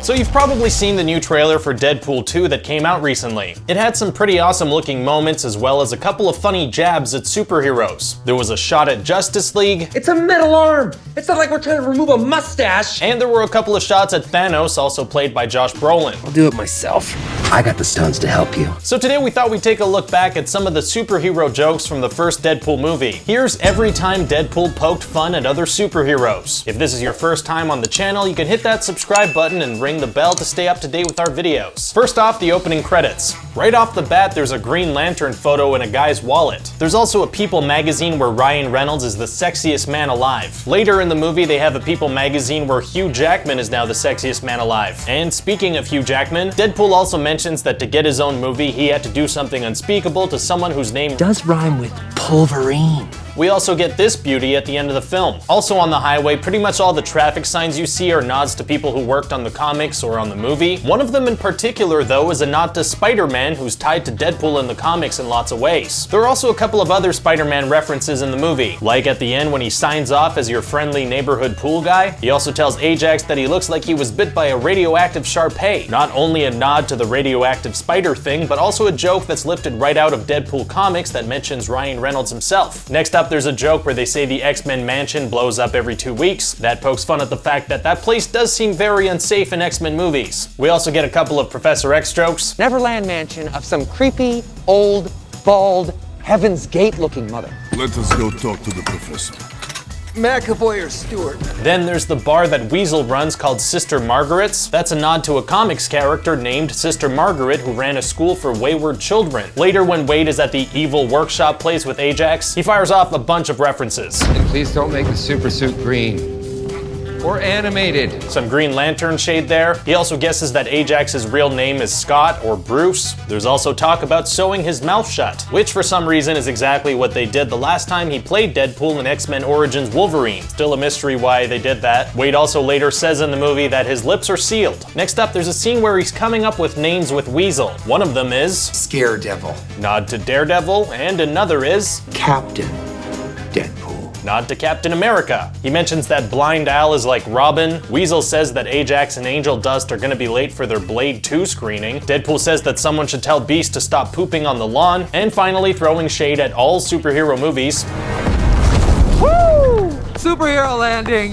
So you've probably seen the new trailer for Deadpool 2 that came out recently. It had some pretty awesome looking moments as well as a couple of funny jabs at superheroes. There was a shot at Justice League. It's a metal arm! It's not like we're trying to remove a mustache! And there were a couple of shots at Thanos, also played by Josh Brolin. I'll do it myself. I got the stones to help you. So today we thought we'd take a look back at some of the superhero jokes from the first Deadpool movie. Here's every time Deadpool poked fun at other superheroes. If this is your first time on the channel, you can hit that subscribe button and ring the bell to stay up to date with our videos. First off, the opening credits. Right off the bat, there's a Green Lantern photo in a guy's wallet. There's also a People magazine where Ryan Reynolds is the sexiest man alive. Later in the movie, they have a People magazine where Hugh Jackman is now the sexiest man alive. And speaking of Hugh Jackman, Deadpool also mentions that to get his own movie, he had to do something unspeakable to someone whose name does rhyme with Pulverine. We also get this beauty at the end of the film. Also on the highway, pretty much all the traffic signs you see are nods to people who worked on the comics or on the movie. One of them in particular, though, is a nod to Spider-Man, who's tied to Deadpool in the comics in lots of ways. There are also a couple of other Spider-Man references in the movie, like at the end when he signs off as your friendly neighborhood pool guy. He also tells Ajax that he looks like he was bit by a radioactive Shar-Pei. Not only a nod to the radioactive spider thing, but also a joke that's lifted right out of Deadpool comics that mentions Ryan Reynolds himself. Next up, there's a joke where they say the X-Men mansion blows up every 2 weeks. That pokes fun at the fact that that place does seem very unsafe in X-Men movies. We also get a couple of Professor X jokes. Neverland mansion of some creepy, old, bald, Heaven's Gate looking mother. Let us go talk to the professor. McAvoy or Stewart? Then there's the bar that Weasel runs called Sister Margaret's. That's a nod to a comics character named Sister Margaret who ran a school for wayward children. Later, when Wade is at the evil workshop place with Ajax, he fires off a bunch of references. And please don't make the super suit green. Or animated. Some Green Lantern shade there. He also guesses that Ajax's real name is Scott or Bruce. There's also talk about sewing his mouth shut, which for some reason is exactly what they did the last time he played Deadpool in X-Men Origins Wolverine. Still a mystery why they did that. Wade also later says in the movie that his lips are sealed. Next up, there's a scene where he's coming up with names with Weasel. One of them is Scaredevil. nod to Daredevil, and another is Captain Deadpool. nod to Captain America. He mentions that Blind Al is like Robin. Weasel says that Ajax and Angel Dust are gonna be late for their Blade 2 screening. Deadpool says that someone should tell Beast to stop pooping on the lawn. And finally, throwing shade at all superhero movies. Woo! Superhero landing.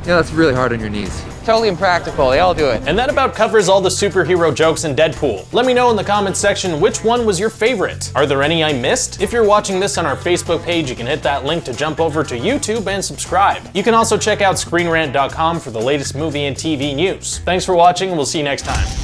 Yeah, that's really hard on your knees. Totally impractical, they all do it. And that about covers all the superhero jokes in Deadpool. Let me know in the comments section which one was your favorite. Are there any I missed? If you're watching this on our Facebook page, you can hit that link to jump over to YouTube and subscribe. You can also check out ScreenRant.com for the latest movie and TV news. Thanks for watching, and we'll see you next time.